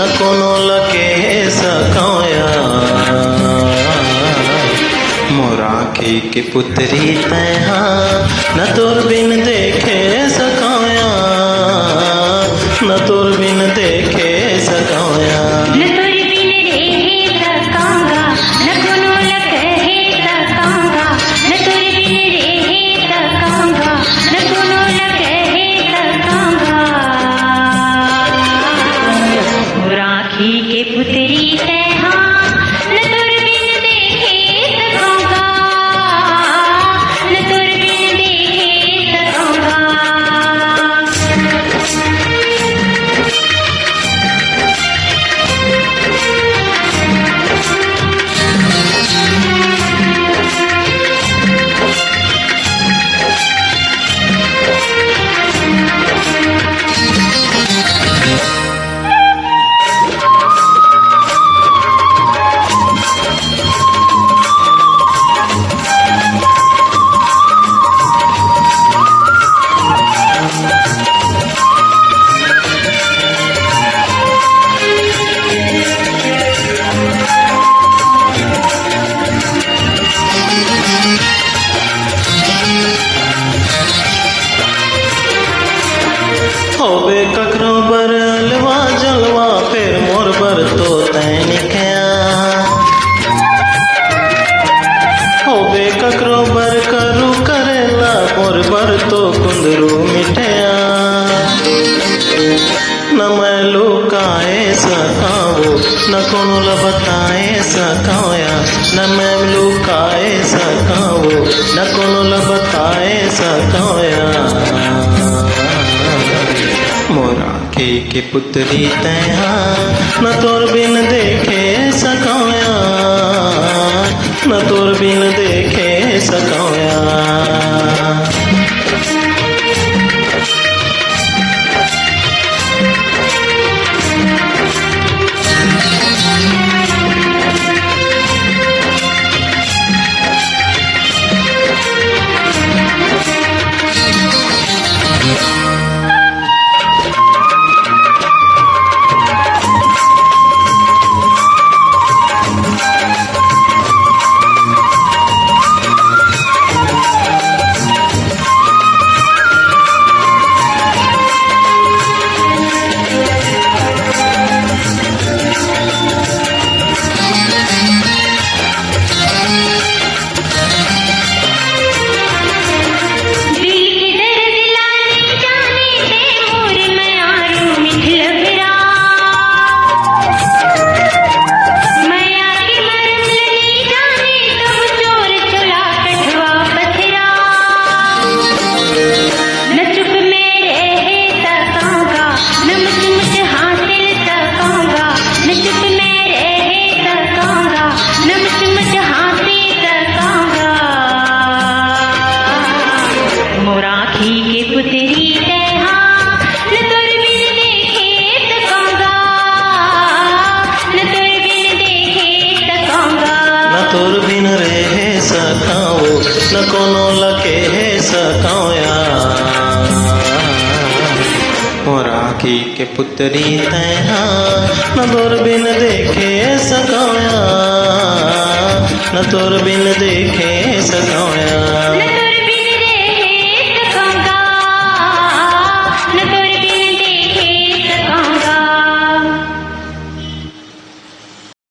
न कोनो लके सकाया। मोर आँखी के पुतरी तैहा न तोर बिन देखे सकाया, न तोर बिन देखे सकाया। के पुतरी तैहा न तोर बिन देखे सकाऊंगा, न तोर बिन देखे सकाऊंगा। होबे ककरो बर अलवा जलवा फिर मोर बर तो तैनिकया। होबे ककरो बर करू करेला मोर बर तो कुंदरू मिठया। न मैं लुकाए सकावो न कोनो ल बताए सकाया, न मैं लुकाए सकावो न कोनो ल बताए सकाया। मोर आँखी के पुतरी तैहा न तोर बिन देखे सकाया, न तोर बिन देखे सकाया। के पुतरी तैहा न तोर बिन देखे सकाऊंगा, न तोर बिन देखे सकाऊंगा। न तोर बिन रह सकाओ न कोनो लके सकाया। मोर आँखी के पुतरी तैहा न तोर बिन देखे सकाया, न तोर बिन देखे सकाया।